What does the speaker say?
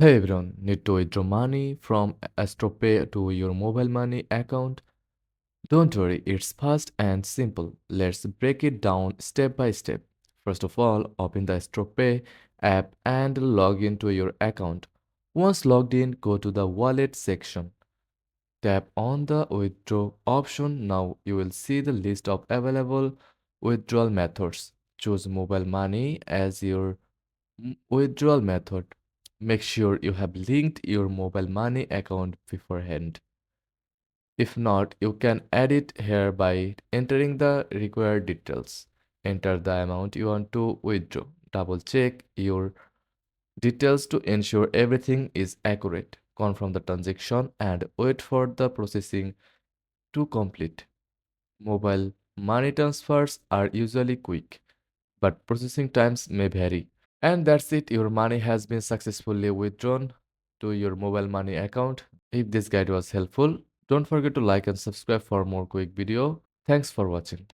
Hey everyone, need to withdraw money from Astropay to your mobile money account? Don't worry, it's fast and simple. Let's break it down step by step. First of all, open the Astropay app and log into your account. Once logged in, go to the wallet section. Tap on the withdraw option. Now you will see the list of available withdrawal methods. Choose mobile money as your withdrawal method. Make sure you have linked your mobile money account beforehand. If not, you can add it here by entering the required details. Enter the amount you want to withdraw. Double check your details to ensure everything is accurate. Confirm the transaction and wait for the processing to complete. Mobile money transfers are usually quick, but processing times may vary. And that's it, your money has been successfully withdrawn to your mobile money account. If this guide was helpful, don't forget to like and subscribe for more quick video. Thanks for watching.